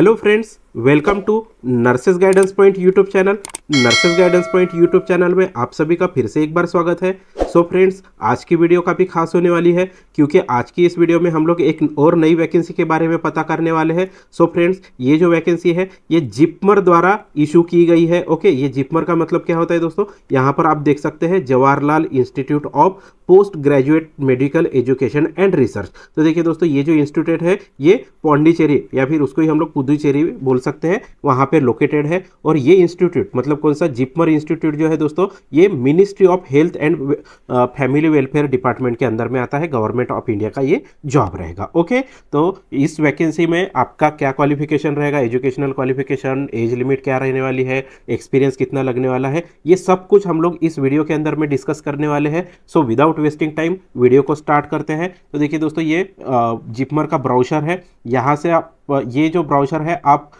Hello friends, welcome to nurses guidance point YouTube channel. Nurses guidance point YouTube channel में आप सभी का फिर से एक बार स्वागत है। सो फ्रेंड्स, आज की वीडियो काफ़ी खास होने वाली है क्योंकि आज की इस वीडियो में हम लोग एक और नई वैकेंसी के बारे में पता करने वाले हैं। सो फ्रेंड्स, ये जो वैकेंसी है ये जिपमर द्वारा इशू की गई है। ओके, ये जिपमर का मतलब क्या होता है दोस्तों, यहाँ पर आप देख सकते हैं Jawaharlal institute of post graduate medical education and research. तो देखिए दोस्तों, ये जो इंस्टीट्यूट है ये पौंडीचेरी या फिर उसको ही हम लोग पुदुचेरी बोल सकते हैं, वहाँ पे लोकेटेड है। और ये इंस्टीट्यूट मतलब कौन सा, जिपमर इंस्टीट्यूट जो है दोस्तों, ये ministry of health and family welfare department के अंदर में आता है। गवर्नमेंट ऑफ इंडिया का ये जॉब रहेगा। ओके, तो इस वैकेंसी में आपका क्या क्वालिफिकेशन रहेगा, एजुकेशनल क्वालिफिकेशन, एज लिमिट क्या रहने वाली है, एक्सपीरियंस कितना लगने वाला है, ये सब कुछ हम लोग इस वीडियो के अंदर में डिस्कस करने वाले हैं। So without wasting time video को स्टार्ट करते हैं। तो देखिए दोस्तों, ये जिपमर का ब्राउज़र है। यहाँ से आप ये जो ब्राउज़र है आप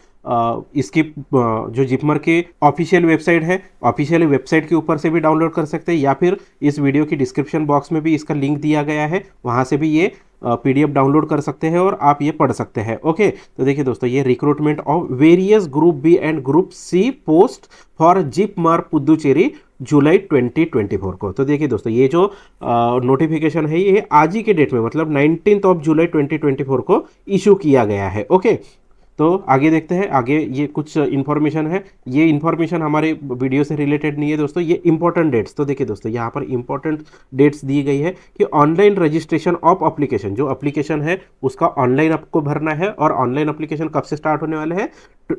इसकी जो जिपमर की ऑफिशियल वेबसाइट है, ऑफिशियल वेबसाइट के ऊपर से भी डाउनलोड कर सकते हैं या फिर इस वीडियो की डिस्क्रिप्शन बॉक्स में भी इसका लिंक दिया गया है, वहाँ से भी ये पीडीएफ डाउनलोड कर सकते हैं और आप ये पढ़ सकते हैं। ओके, तो देखिए दोस्तों, ये recruitment of various group B and group C post for JIPMER Puducherry July 2024 को। तो देखिए दोस्तों, ये जो नोटिफिकेशन है ये आज ही के डेट में मतलब 19 जुलाई 2024 को इशू किया गया है। ओके, तो आगे देखते हैं। आगे ये कुछ इन्फॉर्मेशन है, ये इन्फॉर्मेशन हमारे वीडियो से रिलेटेड नहीं है दोस्तों, ये इंपॉर्टेंट डेट्स। तो देखिए दोस्तों, यहाँ पर इंपॉर्टेंट डेट्स दी गई है कि ऑनलाइन रजिस्ट्रेशन ऑफ एप्लीकेशन, जो एप्लीकेशन है उसका ऑनलाइन आपको भरना है। और ऑनलाइन एप्लीकेशन कब से स्टार्ट होने वाले हैं,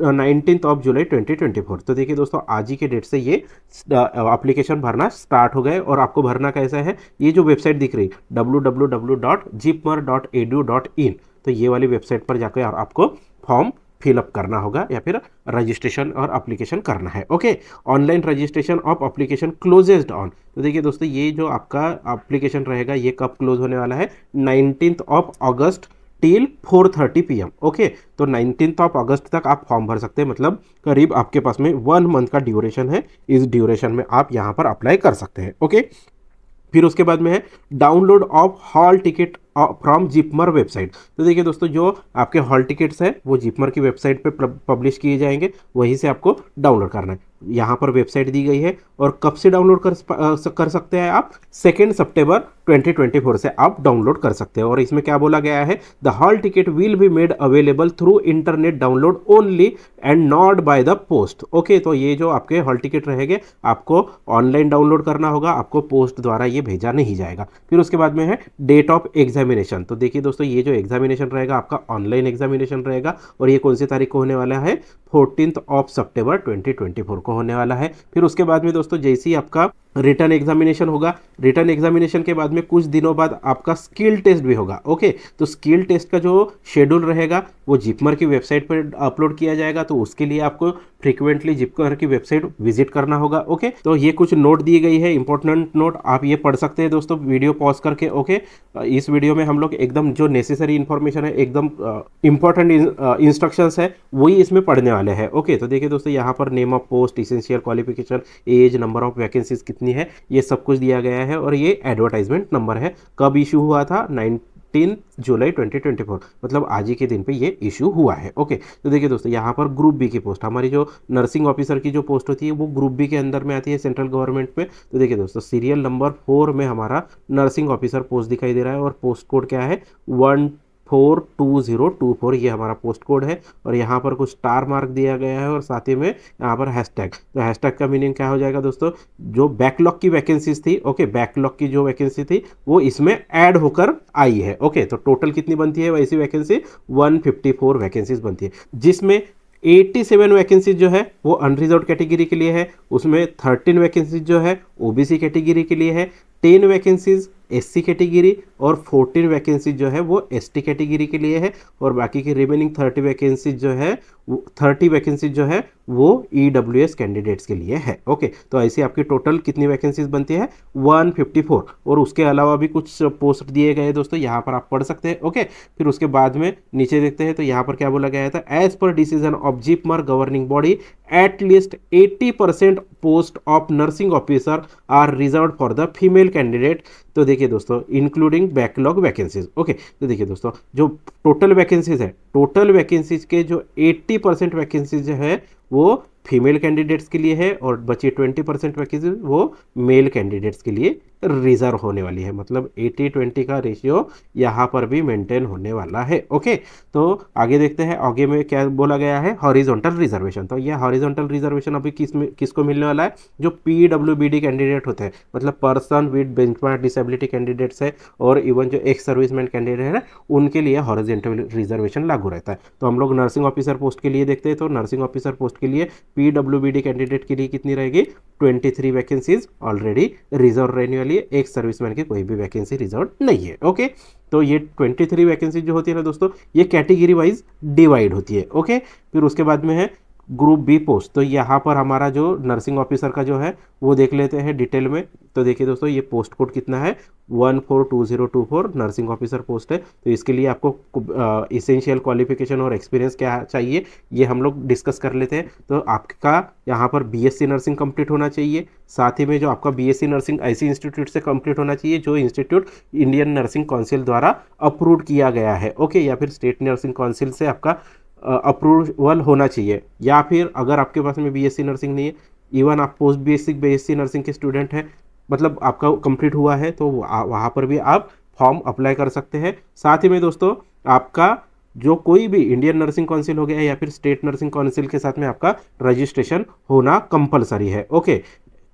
19 जुलाई 2024। तो देखिए दोस्तों, आज ही के डेट से ये एप्लीकेशन भरना स्टार्ट हो गए। और आपको भरना कैसा है, ये जो वेबसाइट दिख रही www.jipmer.edu.in, तो ये वाली वेबसाइट पर जाकर आपको फॉर्म फिलअप करना होगा या फिर रजिस्ट्रेशन और एप्लीकेशन करना है। Okay, online registration of application closes on. तो देखिए दोस्तों, ये जो आपका एप्लीकेशन रहेगा ये कब क्लोज होने वाला है, 19 अगस्त टिल 4:30 PM। ओके, तो 19 अगस्त तक आप फॉर्म भर सकते हैं, मतलब करीब आपके पास में 1 मंथ का ड्यूरेशन है। इस ड्यूरेशन में आप यहाँ पर अप्लाई कर सकते हैं। ओके, फिर उसके बाद में है download of hall ticket from JIPMER website. तो देखिए दोस्तों, जो आपके हॉल टिकट्स है वो जिपमर की वेबसाइट पे पब्लिश किए जाएंगे, वहीं से आपको डाउनलोड करना है। यहाँ पर वेबसाइट दी गई है और कब से डाउनलोड कर सकते हैं आप, 2 सितंबर 2024 से आप डाउनलोड कर सकते हैं। और इसमें क्या बोला गया है, the hall ticket will be made available through internet download only and not by the post. Okay, तो ये जो आपके हॉल टिकट रहेंगे आपको ऑनलाइन डाउनलोड करना होगा, आपको पोस्ट द्वारा ये भेजा नहीं जाएगा। फिर उसके बाद में है डेट ऑफ एग्जामिनेशन। तो देखिए दोस्तों, ये जो एग्जामिनेशन रहेगा आपका ऑनलाइन एग्जामिनेशन रहेगा और ये कौन सी तारीख को होने वाला है, 14 सितंबर 2024 को होने वाला है। फिर उसके बाद में दोस्तों, जैसे ही आपका रिटर्न एग्जामिनेशन होगा, रिटर्न एग्जामिनेशन के बाद में कुछ दिनों बाद आपका स्किल टेस्ट भी होगा। ओके, तो स्किल टेस्ट का जो शेड्यूल रहेगा वो जिपमर की वेबसाइट पर अपलोड किया जाएगा, तो उसके लिए आपको फ्रीक्वेंटली जिपमर की वेबसाइट विजिट करना होगा। ओके, तो ये कुछ नोट दी गई है, इंपॉर्टेंट नोट, आप ये पढ़ सकते हैं दोस्तों वीडियो पॉज करके। ओके, इस वीडियो में हम लोग एकदम जो नेसेसरी इंफॉर्मेशन है, एकदम इंपॉर्टेंट इंस्ट्रक्शंस है वही इसमें पढ़ने वाले हैं। ओके, तो देखिए दोस्तों, यहाँ पर name of post, essential qualification, age, number of vacancies कितनी है, ये सब कुछ दिया गया है। और ये एडवर्टाइजमेंट नंबर है, कब इशू हुआ था, 19 जुलाई 2024, मतलब आज ही के दिन पे ये इशू हुआ है। ओके, तो देखिए दोस्तों, यहाँ पर ग्रुप बी की पोस्ट, हमारी जो नर्सिंग ऑफिसर की जो पोस्ट होती है वो ग्रुप बी के अंदर में आती है सेंट्रल गवर्नमेंट में। तो देखिए दोस्तों, सीरियल नंबर 4 में हमारा नर्सिंग ऑफिसर पोस्ट दिखाई दे रहा है और पोस्ट कोड क्या है, 142024, ये हमारा पोस्ट कोड है। और यहाँ पर कुछ स्टार मार्क दिया गया है और साथ ही में यहाँ पर हैशटैग। तो हैशटैग का मीनिंग क्या हो जाएगा दोस्तों, जो बैकलॉग की वैकेंसीज थी, ओके, बैकलॉग की जो वैकेंसी थी वो इसमें ऐड होकर आई है। ओके, तो टोटल कितनी बनती है वैसी वैकेंसी, 154 वैकेंसीज बनती है, जिसमें 87 वैकेंसीज जो है वो अनरिजर्व्ड कैटेगरी के लिए है, उसमें 13 वैकेंसीज जो है ओबीसी कैटेगरी के लिए है, 10 वैकेंसीज एससी कैटेगरी और 14 वैकेंसी जो है वो एसटी कैटेगरी के लिए है। और बाकी की रिमेनिंग 30 वैकेंसी जो है वो ईडब्ल्यूएस कैंडिडेट्स के लिए है। ओके, तो ऐसी आपकी टोटल कितनी वैकेंसीज बनती है, 154। और उसके अलावा भी कुछ पोस्ट दिए गए दोस्तों, यहाँ पर आप पढ़ सकते हैं। ओके, फिर उसके बाद में नीचे देखते हैं तो यहाँ पर क्या बोला गया था, as per decision of JIPMER governing body at least 80% post of nursing officer are reserved for the female candidate तो देखिए दोस्तों इंक्लूडिंग बैकलॉग वैकेंसीज। ओके, तो देखिए दोस्तों जो टोटल वैकेंसीज है, टोटल वैकेंसीज के जो 80% वैकेंसीज जो है वो फीमेल कैंडिडेट्स के लिए है और बची 20% वैकेंसीज वो मेल कैंडिडेट्स के लिए रिजर्व होने वाली है। मतलब 80-20 का रेशियो यहाँ पर भी मेंटेन होने वाला है। ओके, तो आगे देखते हैं आगे में क्या बोला गया है, हॉरिजॉन्टल रिजर्वेशन। तो यह हॉरिजॉन्टल रिजर्वेशन अभी किसको मिलने वाला है, जो पीडब्ल्यूबीडी कैंडिडेट होते हैं, मतलब person with benchmark disability candidates है और इवन जो एक्स सर्विसमैन कैंडिडेट है उनके लिए हॉरिजॉन्टल रिजर्वेशन लागू रहता है। तो हम लोग नर्सिंग ऑफिसर पोस्ट के लिए देखते हैं, तो नर्सिंग ऑफिसर पोस्ट के लिए पीडब्ल्यूबीडी कैंडिडेट के लिए कितनी रहेगी, 23 वैकेंसीज ऑलरेडी रिजर्व रहने वाली है। एक सर्विसमैन की कोई भी वैकेंसी रिजर्व नहीं है। ओके, तो ये 23 वैकेंसी जो होती है ना दोस्तों, ये कैटेगरी वाइज डिवाइड होती है। ओके, फिर उसके बाद में है ग्रुप बी पोस्ट। तो यहाँ पर हमारा जो नर्सिंग ऑफिसर का जो है वो देख लेते हैं डिटेल में। तो देखिए दोस्तों ये पोस्ट कोड कितना है, 142024 नर्सिंग ऑफिसर पोस्ट है। तो इसके लिए आपको इसेंशियल क्वालिफिकेशन और एक्सपीरियंस क्या चाहिए ये हम लोग डिस्कस कर लेते हैं। तो आपका यहाँ पर बीएससी नर्सिंग कंप्लीट होना चाहिए, साथ ही में जो आपका बीएससी नर्सिंग ऐसी इंस्टीट्यूट से कंप्लीट होना चाहिए जो इंस्टीट्यूट इंडियन नर्सिंग काउंसिल द्वारा अप्रूव किया गया है। ओके, या फिर स्टेट नर्सिंग काउंसिल से आपका अप्रूवल होना चाहिए। या फिर अगर आपके पास में बीएससी नर्सिंग नहीं है, इवन आप पोस्ट बेसिक बीएससी नर्सिंग के स्टूडेंट हैं, मतलब आपका कंप्लीट हुआ है, तो वहाँ पर भी आप फॉर्म अप्लाई कर सकते हैं। साथ ही में दोस्तों आपका जो कोई भी इंडियन नर्सिंग काउंसिल हो गया या फिर स्टेट नर्सिंग काउंसिल के साथ में आपका रजिस्ट्रेशन होना कंपलसरी है। ओके,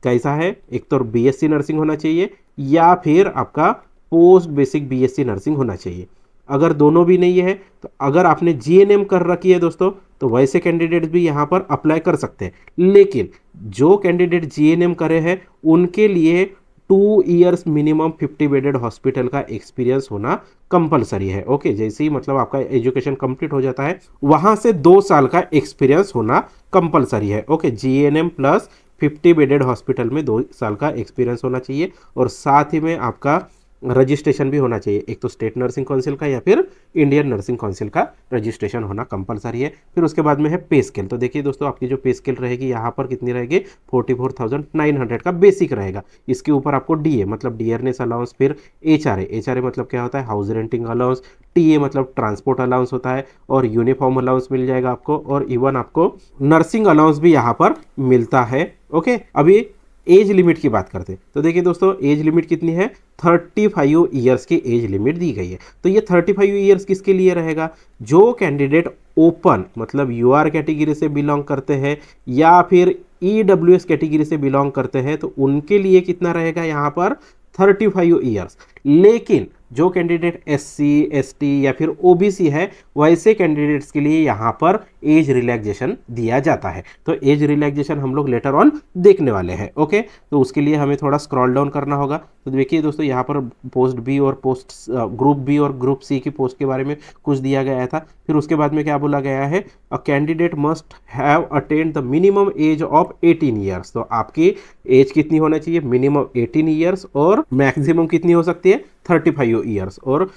कैसा है, एक तो बीएससी नर्सिंग होना चाहिए या फिर आपका पोस्ट बेसिक बीएससी नर्सिंग होना चाहिए। अगर दोनों भी नहीं है तो अगर आपने जीएनएम कर रखी है दोस्तों, तो वैसे कैंडिडेट्स भी यहाँ पर अप्लाई कर सकते हैं। लेकिन जो कैंडिडेट जीएनएम करे हैं उनके लिए 2 ईयर्स मिनिमम 50 बेडेड हॉस्पिटल का एक्सपीरियंस होना कंपलसरी है। ओके, जैसे ही मतलब आपका एजुकेशन कंप्लीट हो जाता है वहाँ से 2 साल का एक्सपीरियंस होना कंपलसरी है। Okay, GNM plus 50 bedded hospital में 2 साल का एक्सपीरियंस होना चाहिए और साथ ही में आपका रजिस्ट्रेशन भी होना चाहिए, एक तो स्टेट नर्सिंग काउंसिल का या फिर इंडियन नर्सिंग काउंसिल का रजिस्ट्रेशन होना कंपलसरी है। फिर उसके बाद में है पे स्केल। तो देखिए दोस्तों आपकी जो पे स्केल रहेगी यहाँ पर कितनी रहेगी, 44,900 का बेसिक रहेगा। इसके ऊपर आपको डीए मतलब डियरनेस अलाउंस, फिर एचआरए मतलब क्या होता है, हाउस रेंटिंग अलाउंस, टीए मतलब ट्रांसपोर्ट अलाउंस होता है और यूनिफॉर्म अलाउंस मिल जाएगा आपको और इवन आपको नर्सिंग अलाउंस भी यहाँ पर मिलता है। ओके, अभी एज लिमिट की बात करते हैं तो देखिए दोस्तों एज लिमिट कितनी है, 35 ईयर्स की एज लिमिट दी गई है। तो ये 35 ईयर्स किसके लिए रहेगा, जो कैंडिडेट ओपन मतलब यूआर कैटेगरी से बिलोंग करते हैं या फिर ईडब्ल्यूएस कैटेगरी से बिलोंग करते हैं तो उनके लिए कितना रहेगा यहाँ पर 35 ईयर्स। लेकिन जो कैंडिडेट एससी एसटी या फिर ओबीसी है वैसे कैंडिडेट्स के लिए यहाँ पर एज रिलैक्सेशन दिया जाता है। तो एज रिलैक्सेशन हम लोग लेटर ऑन देखने वाले हैं। ओके, तो उसके लिए हमें थोड़ा स्क्रॉल डाउन करना होगा। तो देखिए दोस्तों यहाँ पर पोस्ट बी और पोस्ट ग्रुप बी और ग्रुप सी की पोस्ट के बारे में कुछ दिया गया था। फिर उसके बाद में क्या बोला गया है, a candidate must have attend the minimum age of 18 years. तो आपकी एज कितनी होना चाहिए, मिनिमम 18 ईयर्स और मैक्सिमम कितनी हो सकती है 35 ईयर्स। और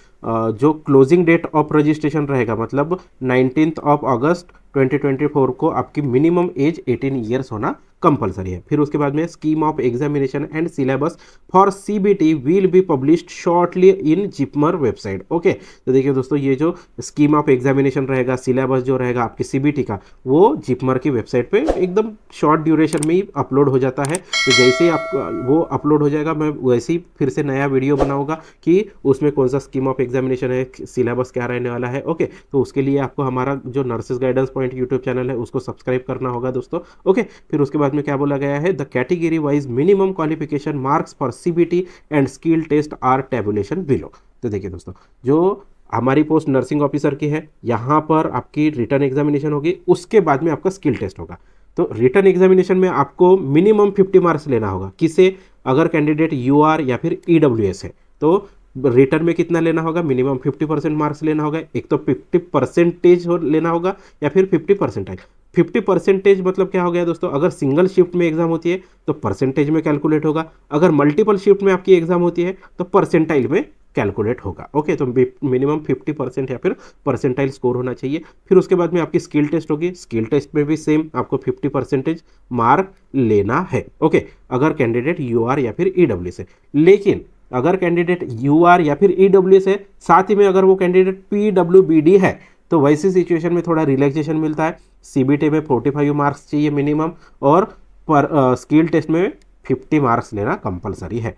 जो क्लोजिंग डेट ऑफ रजिस्ट्रेशन रहेगा मतलब 19 अगस्त 2024 को आपकी मिनिमम एज 18 ईयर्स होना कंपलसरी है। फिर उसके बाद में scheme of examination and syllabus for CBT will be published shortly in JIPMER website. Okay, तो देखिए दोस्तों ये जो स्कीम ऑफ एग्जामिनेशन रहेगा, सिलेबस जो रहेगा आपकी सीबीटी का, वो जिपमर की वेबसाइट पे एकदम शॉर्ट ड्यूरेशन में ही अपलोड हो जाता है। तो जैसे ही आप वो अपलोड हो जाएगा मैं वैसे ही फिर से नया वीडियो बनाऊंगा कि उसमें कौन सा स्कीम ऑफ एग्जामिनेशन है, सिलेबस क्या रहने वाला है। ओके, तो उसके लिए आपको हमारा जो nurses guidance point YouTube channel है उसको सब्सक्राइब करना होगा दोस्तों। ओके, फिर उसके बाद में क्या बोला गया है, the category wise minimum qualification marks for CBT and skill test are tabulation below. तो देखिए दोस्तों जो हमारी पोस्ट नर्सिंग ऑफिसर की है यहाँ पर आपकी रिटर्न एग्जामिनेशन होगी, उसके बाद में आपका स्किल टेस्ट होगा। तो रिटर्न एग्जामिनेशन में आपको मिनिमम 50 मार्क्स लेना होगा। किसे, अगर कैंडिडेट यूआर या फिर ईडब्ल्यूएस है तो रिटर्न में कितना लेना होगा, मिनिमम 50% मार्क्स लेना होगा। एक तो 50% लेना होगा या फिर 50%। 50% मतलब क्या हो गया दोस्तों, अगर सिंगल शिफ्ट में एग्जाम होती है तो परसेंटेज में कैलकुलेट होगा, अगर मल्टीपल शिफ्ट में आपकी एग्जाम होती है तो परसेंटाइल में कैलकुलेट होगा। ओके, तो मिनिमम 50% या फिर परसेंटाइल स्कोर होना चाहिए। फिर उसके बाद में आपकी स्किल टेस्ट होगी, स्किल टेस्ट में भी सेम आपको 50% मार्क लेना है। ओके, अगर कैंडिडेट यूआर या फिर ईडब्ल्यू से। लेकिन अगर कैंडिडेट यूआर या फिर ईडब्ल्यूएस है, साथ ही में अगर वो कैंडिडेट पीडब्ल्यूबीडी है, तो वैसी सिचुएशन में थोड़ा रिलैक्सेशन मिलता है। सीबीटी में 45 मार्क्स चाहिए मिनिमम, और पर स्किल टेस्ट में 50 मार्क्स लेना कंपलसरी है।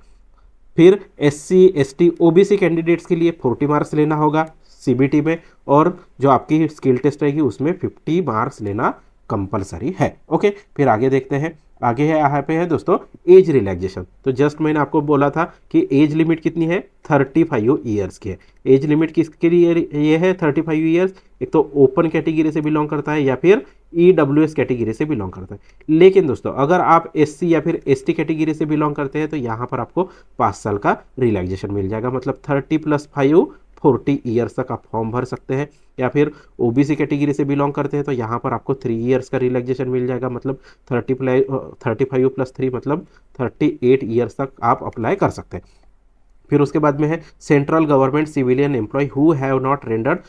फिर एससी एसटी ओबीसी कैंडिडेट्स के लिए 40 मार्क्स लेना होगा सीबीटी में, और जो आपकी स्किल टेस्ट रहेगी उसमें 50 मार्क्स लेना कंपलसरी है। ओके, फिर आगे देखते हैं। आगे है, यहाँ पे है दोस्तों एज रिलैक्सेशन। तो जस्ट मैंने आपको बोला था कि एज लिमिट कितनी है, 35 ईयर्स की है। एज लिमिट किसके लिए ये है 35 ईयर्स, एक तो ओपन कैटेगरी से बिलोंग करता है या फिर ईडब्ल्यूएस कैटेगरी से बिलोंग करता है। लेकिन दोस्तों अगर आप एससी या फिर एसटी कैटेगरी से बिलोंग करते हैं तो यहाँ पर आपको 5 साल का रिलैक्सेशन मिल जाएगा, मतलब 30 + 5 40 ईयर्स तक आप फॉर्म भर सकते हैं। या फिर ओबीसी कैटेगरी से बिलोंग करते हैं तो यहाँ पर आपको 3 ईयर्स का रिलैक्सेशन मिल जाएगा, मतलब 35 + 3 मतलब 38 ईयर्स तक आप अप्लाई कर सकते हैं। फिर उसके बाद में है central government civilian employ who have not rendered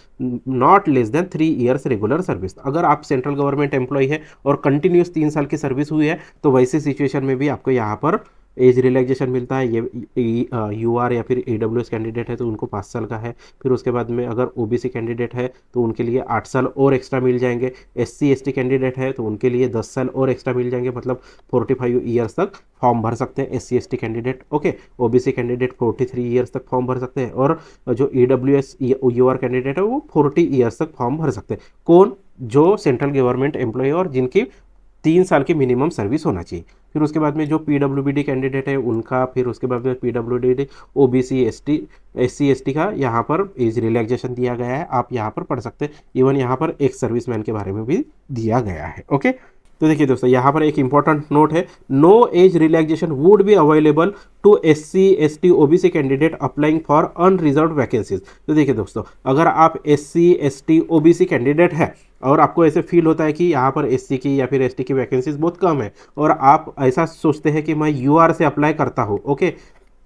not less than 3 years regular service. अगर आप सेंट्रल गवर्नमेंट एम्प्लॉय है और कंटिन्यूस 3 साल की सर्विस हुई है तो वैसी सिचुएशन में भी आपको यहाँ पर एज रिलैक्सेशन मिलता है। ये यूआर या फिर ईडब्ल्यूएस कैंडिडेट है तो उनको 5 साल का है। फिर उसके बाद में अगर ओबीसी कैंडिडेट है तो उनके लिए 8 साल और एक्स्ट्रा मिल जाएंगे। एससी एसटी कैंडिडेट है तो उनके लिए 10 साल और एक्स्ट्रा मिल जाएंगे, मतलब 45 ईयर्स तक फॉर्म भर सकते हैं SC ST candidate. Okay, OBC candidate 43 years तक फॉर्म भर सकते हैं, और जो ईडब्ल्यूएस यूआर कैंडिडेट है वो 40 ईयर्स तक फॉर्म भर सकते हैं। कौन, जो सेंट्रल गवर्नमेंट एम्प्लॉय और जिनकी 3 साल की मिनिमम सर्विस होना चाहिए। फिर उसके बाद में जो पीडब्ल्यूबीडी कैंडिडेट है उनका, फिर उसके बाद में PWD OBC ST SC ST का यहाँ पर एज रिलैक्सेशन दिया गया है, आप यहाँ पर पढ़ सकते हैं। इवन यहाँ पर एक सर्विसमैन के बारे में भी दिया गया है। ओके, तो देखिए दोस्तों यहाँ पर एक इंपॉर्टेंट नोट है, no age relaxation would be available to SC ST OBC candidate applying for unreserved vacancies. तो देखिए दोस्तों, अगर आप एससी एसटी ओबीसी कैंडिडेट है और आपको ऐसे फील होता है कि यहाँ पर एससी की या फिर एसटी की वैकेंसीज बहुत कम है और आप ऐसा सोचते हैं कि मैं यूआर से अप्लाई करता हूँ, ओके,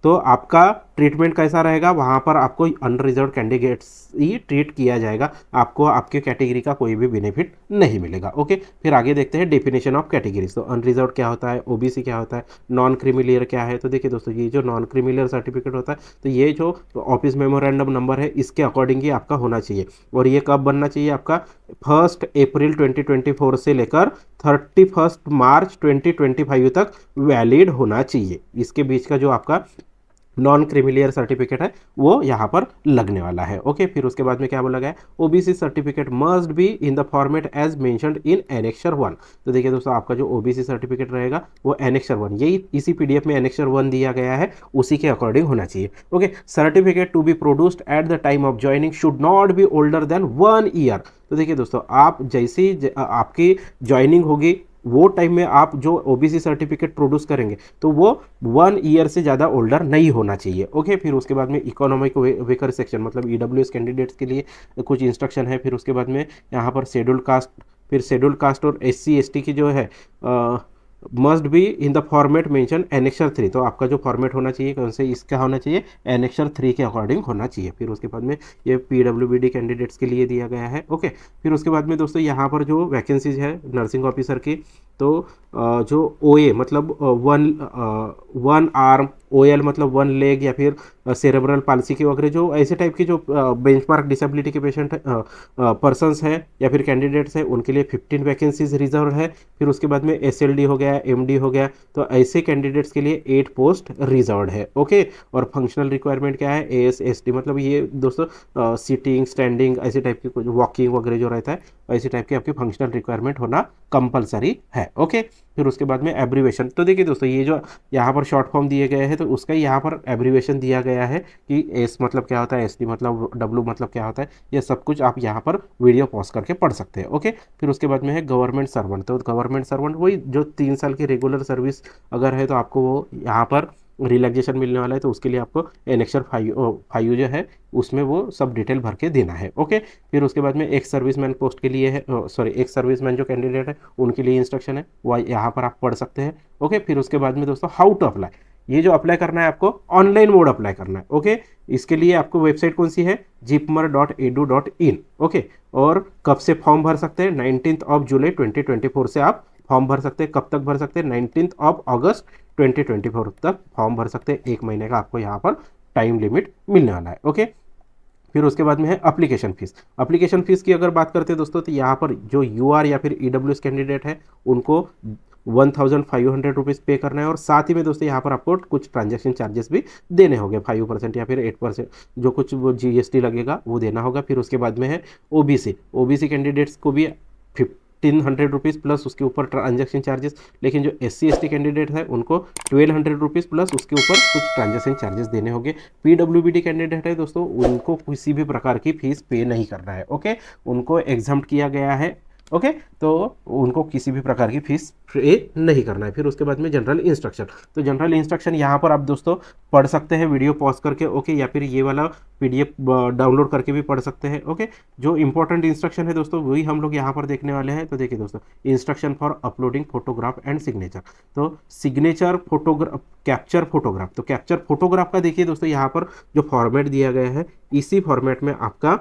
तो आपका ट्रीटमेंट कैसा रहेगा, वहाँ पर आपको अनरिजर्व्ड कैंडिडेट्स ही ट्रीट किया जाएगा, आपको आपके कैटेगरी का कोई भी बेनिफिट नहीं मिलेगा। ओके, फिर आगे देखते हैं डेफिनेशन ऑफ कैटेगरीज। तो अनरिजर्व्ड क्या होता है, ओबीसी क्या होता है, नॉन क्रीमिलियर क्या है। तो देखिए दोस्तों, ये जो नॉन क्रीमिलियर सर्टिफिकेट होता है तो ये जो ऑफिस मेमोरेंडम नंबर है इसके अकॉर्डिंग ही आपका होना चाहिए, और ये कब बनना चाहिए आपका 1 अप्रैल 2024 से लेकर 31 मार्च 2025 तक वैलिड होना चाहिए। इसके बीच का जो आपका नॉन क्रीमिलियर सर्टिफिकेट है वो यहाँ पर लगने वाला है। ओके, फिर उसके बाद में क्या बोला गया है, OBC certificate must be in the format as mentioned in annexure 1। तो देखिए दोस्तों, आपका जो ओबीसी सर्टिफिकेट रहेगा वो एनेक्सर 1, यही इसी पीडीएफ में एनेक्सर 1 दिया गया है, उसी के अकॉर्डिंग होना चाहिए। Okay, certificate to be produced at the time of joining should not be older than 1 year. तो देखिए दोस्तों, आप जैसी आपकी ज्वाइनिंग होगी वो टाइम में आप जो ओबीसी सर्टिफिकेट प्रोड्यूस करेंगे तो वो 1 ईयर से ज़्यादा ओल्डर नहीं होना चाहिए। ओके, फिर उसके बाद में इकोनॉमिक वेकर सेक्शन मतलब ईडब्ल्यूएस कैंडिडेट्स के लिए कुछ इंस्ट्रक्शन है। फिर उसके बाद में यहाँ पर शेड्यूल्ड कास्ट, फिर शेड्यूल्ड कास्ट और एससी एसटी की जो है must be in the format mention annexure 3। तो आपका जो फॉर्मेट होना चाहिए कौन से, इसका होना चाहिए एनेक्सर 3 के अकॉर्डिंग होना चाहिए। फिर उसके बाद में ये पीडब्ल्यूबीडी कैंडिडेट्स के लिए दिया गया है। ओके, फिर उसके बाद में दोस्तों यहाँ पर जो वैकेंसीज है नर्सिंग ऑफिसर की, तो जो ओए मतलब वन आर्म, ओएल मतलब 1 लेग या फिर सेरेब्रल पाल्सी की वगैरह जो ऐसे टाइप की जो बेंचमार्क डिसेबिलिटी के पेशेंट पर्सनस है या फिर कैंडिडेट्स हैं उनके लिए 15 वैकेंसीज रिजर्व है। फिर उसके बाद में एसएलडी हो गया, एमडी हो गया, तो ऐसे कैंडिडेट्स के लिए 8 पोस्ट रिजर्व है। ओके, और फंक्शनल रिक्वायरमेंट क्या है, एएसएसटी मतलब ये दोस्तों सीटिंग स्टैंडिंग ऐसे टाइप की कुछ वॉकिंग वगैरह जो रहता है ऐसे टाइप की आपकी फंक्शनल रिक्वायरमेंट होना कंपलसरी है। ओके, फिर उसके बाद में एब्रीवेशन। तो देखिए दोस्तों, ये जो यहाँ पर शॉर्ट फॉर्म दिए गए हैं तो उसका यहाँ पर एब्रीवेशन दिया गया है कि एस मतलब क्या होता है, एसडी मतलब, डब्ल्यू मतलब क्या होता है, ये सब कुछ आप यहाँ पर वीडियो पॉज करके पढ़ सकते हैं। ओके, फिर उसके बाद में है गवर्नमेंट सर्वेंट। तो गवर्नमेंट सर्वेंट वही जो 3 साल की रेगुलर सर्विस अगर है तो आपको वो यहाँ पर रिलैक्सेशन मिलने वाला है, तो उसके लिए आपको एनेक्सर 5 जो है उसमें वो सब डिटेल भर के देना है। ओके, फिर उसके बाद में एक सर्विसमैन पोस्ट के लिए है, सॉरी एक सर्विसमैन जो कैंडिडेट है उनके लिए इंस्ट्रक्शन है, वह यहाँ पर आप पढ़ सकते हैं। ओके, फिर उसके बाद में दोस्तों हाउ टू अप्लाई, ये जो अप्लाई करना है आपको ऑनलाइन मोड अप्लाई करना है। ओके, इसके लिए आपको वेबसाइट कौन सी है, jipmer.edu.in। ओके, और कब से फॉर्म भर सकते हैं, 19 जुलाई 2024 से आप फॉर्म भर सकते हैं। कब तक भर सकते हैं, 19 अगस्त 2024 तक फॉर्म भर सकते हैं। 1 महीने का आपको यहाँ पर टाइम लिमिट मिलने वाला है। ओके, फिर उसके बाद में है एप्लीकेशन फीस। एप्लीकेशन फीस की अगर बात करते हैं दोस्तों, तो यहाँ पर जो यूआर या फिर ईडब्ल्यूएस कैंडिडेट है उनको 1500 रुपीज़ पे करना है, और साथ ही में दोस्तों यहाँ पर आपको कुछ ट्रांजैक्शन चार्जेस भी देने होंगे, 5% या फिर 8%, जो कुछ वो जीएसटी लगेगा वो देना होगा। फिर उसके बाद में है ओबीसी। ओबीसी कैंडिडेट्स को भी 1500 रुपीज़ प्लस उसके ऊपर ट्रांजैक्शन चार्जेस, लेकिन जो SC ST कैंडिडेट है उनको 1200 रुपीज़ प्लस उसके ऊपर कुछ ट्रांजैक्शन चार्जेस देने होंगे। PWBD कैंडिडेट है दोस्तों, उनको किसी भी प्रकार की फीस पे नहीं करना है। ओके, उनको एग्जम्प्ट किया गया है। ओके, तो उनको किसी भी प्रकार की फीस पे नहीं करना है। फिर उसके बाद में जनरल इंस्ट्रक्शन। तो जनरल इंस्ट्रक्शन यहाँ पर आप दोस्तों पढ़ सकते हैं वीडियो पॉज करके। ओके, या फिर ये वाला PDF डाउनलोड करके भी पढ़ सकते हैं। ओके, जो इंपॉर्टेंट इंस्ट्रक्शन है दोस्तों वही हम लोग यहाँ पर देखने वाले हैं। तो देखिए दोस्तों, instruction for uploading photograph and signature. तो सिग्नेचर फोटोग्राफ, कैप्चर फोटोग्राफ। तो कैप्चर फोटोग्राफ का देखिए दोस्तों, यहाँ पर जो फॉर्मेट दिया गया है इसी फॉर्मेट में आपका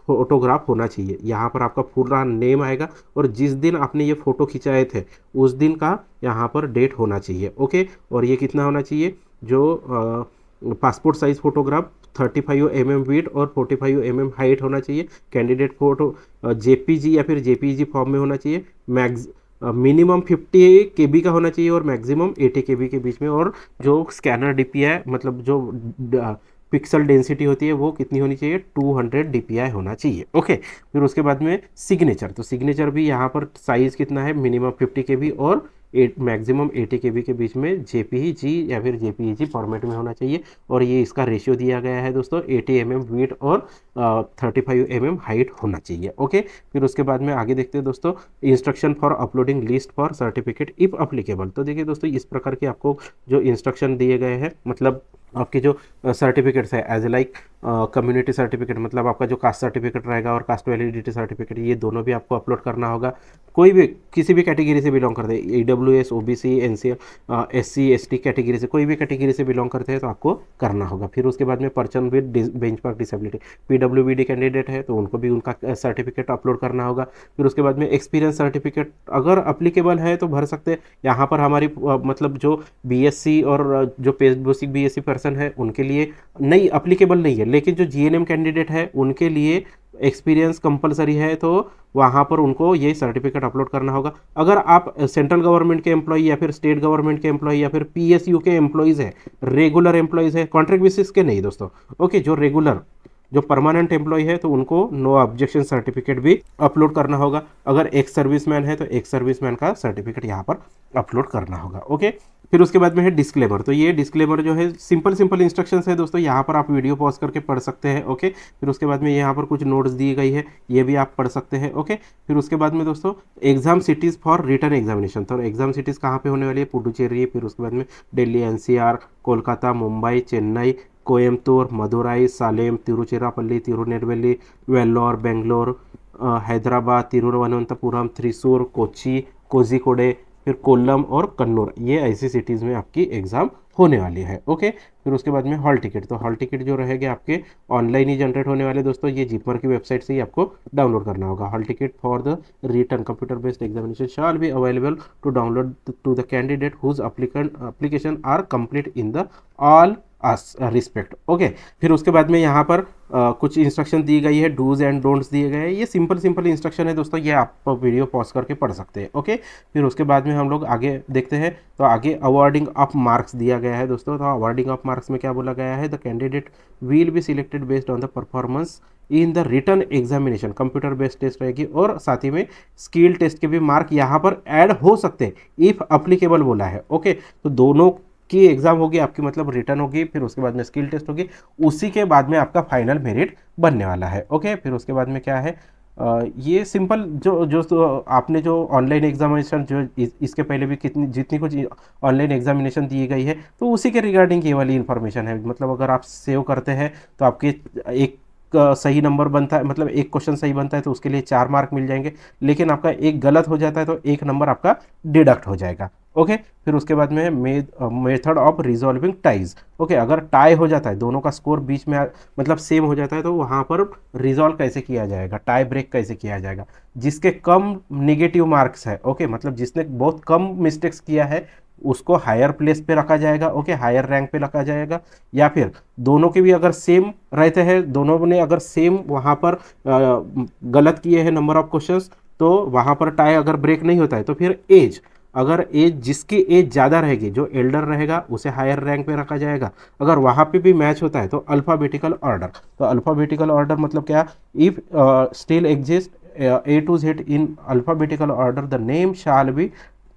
फोटोग्राफ होना चाहिए। यहाँ पर आपका पूरा नेम आएगा और जिस दिन आपने ये फ़ोटो खिंचाए थे उस दिन का यहाँ पर डेट होना चाहिए। ओके, और ये कितना होना चाहिए, जो passport size photograph 35 mm width और 45 mm हाइट होना चाहिए। कैंडिडेट फोटो JPG या फिर JPEG फॉर्म में होना चाहिए। मिनिमम 50 KB का होना चाहिए और मैक्सिमम 80 KB के बीच में। और जो स्कैनर DPI मतलब जो पिक्सल डेंसिटी होती है वो कितनी होनी चाहिए, 200 DPI होना चाहिए। ओके, फिर उसके बाद में सिग्नेचर। तो सिग्नेचर भी यहाँ पर साइज़ कितना है, मिनिमम 50 KB और मैक्सिमम 80 KB के बीच में JPG या फिर JPEG फॉर्मेट में होना चाहिए। और ये इसका रेशियो दिया गया है दोस्तों, 80 mm विड्थ और 35 mm हाइट होना चाहिए। ओके, फिर उसके बाद में आगे देखते हैं दोस्तों, instruction for uploading list for certificate if applicable. तो देखिए दोस्तों, इस प्रकार के आपको जो इंस्ट्रक्शन दिए गए हैं, मतलब आपके जो सर्टिफिकेट्स है as a like community certificate, मतलब आपका जो कास्ट सर्टिफिकेट रहेगा और कास्ट वैलिडिटी सर्टिफिकेट, ये दोनों भी आपको अपलोड करना होगा। कोई भी किसी भी कैटेगरी से बिलोंग करते हैं, EWS OBC NC SC ST category से, कोई भी कैटेगरी से बिलोंग करते हैं तो आपको करना होगा। फिर उसके बाद में person with benchmark disability, PWBD candidate है तो उनको भी उनका सर्टिफिकेट अपलोड करना होगा। फिर उसके बाद में एक्सपीरियंस सर्टिफिकेट अगर अप्लीकेबल है तो भर सकते हैं। यहाँ पर हमारी मतलब जो BSc और जो बेसिक BSc पर्सन है उनके लिए नहीं अप्लीकेबल नहीं है, लेकिन जो GNM कैंडिडेट है उनके लिए एक्सपीरियंस कंपलसरी है, तो वहाँ पर उनको ये सर्टिफिकेट अपलोड करना होगा। अगर आप सेंट्रल गवर्नमेंट के एम्प्लॉई या फिर स्टेट गवर्नमेंट के एम्प्लॉई या फिर PSU के एम्प्लॉयज़ है, रेगुलर एम्प्लॉयज़ है, कॉन्ट्रैक्ट बेसिस के नहीं दोस्तों। ओके, जो रेगुलर जो परमानेंट एम्प्लॉय है तो उनको नो ऑब्जेक्शन सर्टिफिकेट भी अपलोड करना होगा। अगर एक्स सर्विसमैन है तो एक्स सर्विसमैन का सर्टिफिकेट यहाँ पर अपलोड करना होगा। ओके, फिर उसके बाद में है डिस्क्लेमर। तो ये डिस्क्लेमर जो है सिंपल इंस्ट्रक्शंस है दोस्तों, यहाँ पर आप वीडियो पॉज करके पढ़ सकते हैं। ओके, फिर उसके बाद में यहाँ पर कुछ नोट्स दी गई है, ये भी आप पढ़ सकते हैं। ओके, फिर उसके बाद में दोस्तों exam cities for return examination. तो एग्जाम सिटीज़ कहाँ पे होने वाली है, पुडुचेरी, फिर उसके बाद में दिल्ली NCR, कोलकाता, मुंबई, चेन्नई, कोयम्बतूर, मदुराई, सालेम, तिरुचिरापल्ली, तिरुनेलवेली, वेल्लोर, बेंगलोर, हैदराबाद, तिरुवनंतपुरम, थ्रिसूर, कोची, कोझिकोडे, फिर कोल्लम और कन्नूर, ये ऐसी सिटीज़ में आपकी एग्ज़ाम होने वाली है। ओके, फिर उसके बाद में हॉल टिकट। तो हॉल टिकट जो रहेगा आपके ऑनलाइन ही जनरेट होने वाले दोस्तों, ये जिपमर की वेबसाइट से ही आपको डाउनलोड करना होगा। Hall ticket for the written computer based examination shall be available to download to the candidate whose application are complete in the all respect. Okay, फिर उसके बाद में यहाँ पर कुछ इंस्ट्रक्शन दी गई है, डूज एंड डोंट्स दिए गए हैं। ये सिंपल इंस्ट्रक्शन है दोस्तों, ये आप वीडियो पॉज करके पढ़ सकते हैं। ओके, फिर उसके बाद में हम लोग आगे देखते हैं। तो आगे अवार्डिंग ऑफ मार्क्स दिया गया है दोस्तों। तो अवार्डिंग ऑफ मार्क्स में क्या बोला गया है, the candidate will be selected based on the performance in the written examination. Computer based test रहेगी और साथ ही में स्किल टेस्ट के भी मार्क यहाँ पर ऐड हो सकते हैं इफ अप्लीकेबल बोला है। ओके, तो दोनों की एग्जाम होगी आपकी, मतलब रिटर्न होगी, फिर उसके बाद में स्किल टेस्ट होगी, उसी के बाद में आपका फाइनल मेरिट बनने वाला है। ओके, फिर उसके बाद में क्या है, ये सिंपल जो आपने जो ऑनलाइन एग्जामिनेशन जो इसके पहले भी जितनी कुछ ऑनलाइन एग्जामिनेशन दी गई है तो उसी के रिगार्डिंग ये वाली इन्फॉर्मेशन है। मतलब अगर आप सेव करते हैं तो आपके एक सही नंबर बनता है, मतलब एक क्वेश्चन सही बनता है तो उसके लिए 4 मार्क मिल जाएंगे, लेकिन आपका एक गलत हो जाता है तो 1 नंबर आपका डिडक्ट हो जाएगा। ओके, फिर उसके बाद में method of resolving ties. Okay, अगर टाई हो जाता है, दोनों का स्कोर बीच में मतलब सेम हो जाता है तो वहाँ पर रिजॉल्व कैसे किया जाएगा, टाई ब्रेक कैसे किया जाएगा, जिसके कम नेगेटिव मार्क्स है। ओके, मतलब जिसने बहुत कम मिस्टेक्स किया है उसको हायर प्लेस पे रखा जाएगा, ओके, हायर रैंक पे रखा जाएगा। या फिर दोनों के भी अगर सेम रहते हैं, दोनों ने अगर सेम वहाँ पर गलत किए हैं नंबर ऑफ क्वेश्चंस, तो वहाँ पर टाई अगर ब्रेक नहीं होता है तो फिर एज, अगर एज जिसकी एज ज़्यादा रहेगी, जो एल्डर रहेगा, उसे हायर रैंक पे रखा जाएगा। अगर वहाँ पे भी मैच होता है तो अल्फ़ाबेटिकल ऑर्डर। तो अल्फ़ाबेटिकल ऑर्डर मतलब क्या, if still exist A to Z in alphabetical order, the name shall be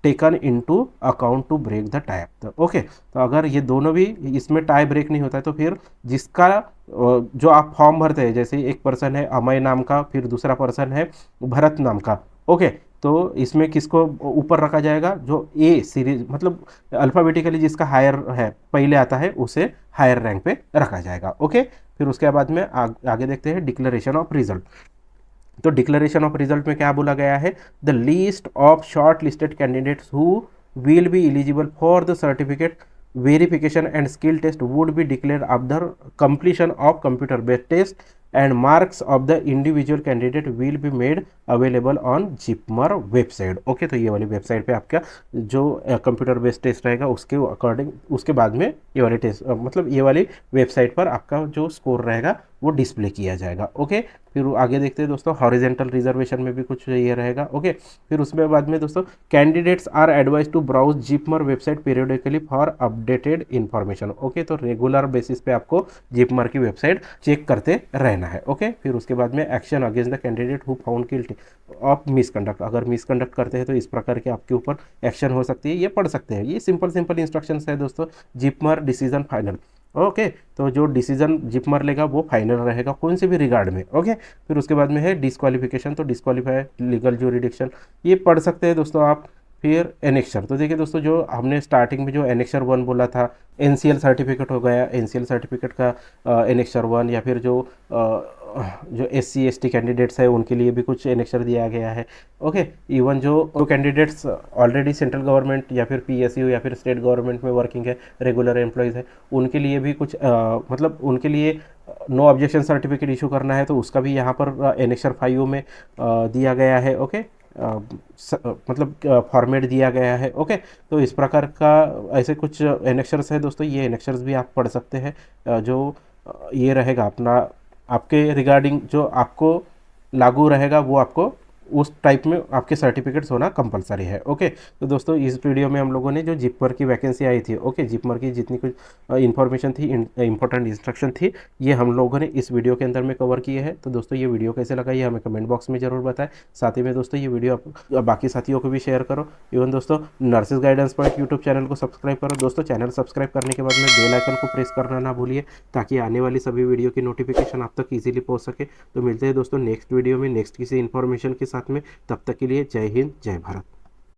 taken into account to break the tie. तो ओके, तो अगर ये दोनों भी इसमें टाई ब्रेक नहीं होता है तो फिर जिसका जो आप फॉर्म भरते हैं, जैसे एक पर्सन है अमय नाम का, फिर दूसरा पर्सन है भरत नाम का, ओके, तो इसमें किसको ऊपर रखा जाएगा, जो ए सीरीज मतलब अल्फ़ाबेटिकली जिसका हायर है पहले आता है उसे हायर रैंक पे रखा जाएगा, ओके। फिर उसके बाद में आगे देखते हैं डिक्लेरेशन ऑफ रिजल्ट। तो डिक्लेरेशन ऑफ रिजल्ट में क्या बोला गया है, the list of short listed candidates who will be eligible for the certificate verification and skill test would be declare after completion of computer based test and marks of the individual candidate will be made available on JIPMER website, okay. तो ये वाली website पे आपका जो computer based test रहेगा उसके according, उसके बाद में ये वाली टेस्ट मतलब ये वाली वेबसाइट पर आपका जो स्कोर रहेगा वो डिस्प्ले किया जाएगा, ओके। फिर आगे देखते हैं दोस्तों, हॉरिजेंटल रिजर्वेशन में भी कुछ ये रहेगा, ओके। फिर उसमें बाद में दोस्तों, candidates are advise to browse JIPMER website periodically for updated information, okay. तो रेगुलर बेसिस पे आपको जिपमर की वेबसाइट चेक करते रहना है, ओके। फिर उसके बाद में action against the candidate who found guilty of misconduct, अगर मिसकंडक्ट करते हैं तो इस प्रकार के आपके ऊपर एक्शन हो सकती है, ये पढ़ सकते हैं। ये सिंपल इंस्ट्रक्शंस है दोस्तों, जिपमर डिसीजन फाइनल, ओके। तो जो डिसीजन जिपमर लेगा वो फाइनल रहेगा कौन से भी रिगार्ड में, ओके। फिर उसके बाद में है डिस्क्वालिफिकेशन, तो डिस्क्वालीफाई लीगल ज्यूरिडिक्शन, ये पढ़ सकते हैं दोस्तों आप। फिर एनेक्शर, तो देखिए दोस्तों, जो हमने स्टार्टिंग में जो एनेक्शर 1 बोला था, एनसीएल सर्टिफिकेट हो गया, एनसीएल सर्टिफिकेट का एनेक्शर 1, या फिर जो एससी एसटी कैंडिडेट्स है उनके लिए भी कुछ एनेक्शर दिया गया है, ओके। इवन जो कैंडिडेट्स ऑलरेडी सेंट्रल गवर्नमेंट या फिर पीएसयू या फिर स्टेट गवर्नमेंट में वर्किंग है, रेगुलर एम्प्लॉयज़ है, उनके लिए भी कुछ मतलब उनके लिए नो ऑब्जेक्शन सर्टिफिकेट इशू करना है, तो उसका भी यहाँ पर एनेक्शर 5 में दिया गया है, ओके। मतलब फॉर्मेट दिया गया है, ओके। तो इस प्रकार का ऐसे कुछ एनेक्शर्स है दोस्तों, ये एनेक्शर्स भी आप पढ़ सकते हैं। जो ये रहेगा अपना आपके रिगार्डिंग जो आपको लागू रहेगा वो आपको उस टाइप में आपके सर्टिफिकेट्स होना कंपलसरी है, ओके। तो दोस्तों, इस वीडियो में हम लोगों ने जो जिपमर की वैकेंसी आई थी, ओके, जिपमर की जितनी कुछ इन्फॉर्मेशन थी, इंपॉर्टेंट इंस्ट्रक्शन थी, ये हम लोगों ने इस वीडियो के अंदर में कवर किए हैं। तो दोस्तों, ये वीडियो कैसे लगा ये हमें कमेंट बॉक्स में जरूर बताएं। साथ ही में दोस्तों, ये वीडियो आप बाकी साथियों को भी शेयर करो। इवन दोस्तों, nurses guidance point YouTube channel को सब्सक्राइब करो दोस्तों। चैनल सब्सक्राइब करने के बाद में बेल आइकन को प्रेस करना ना भूलिए, ताकि आने वाली सभी वीडियो की नोटिफिकेशन आप तक ईजिली पहुँच सके। तो मिलते हैं दोस्तों नेक्स्ट वीडियो में नेक्स्ट किसी इन्फॉर्मेशन के साथ में, तब तक के लिए जय हिंद जय भारत।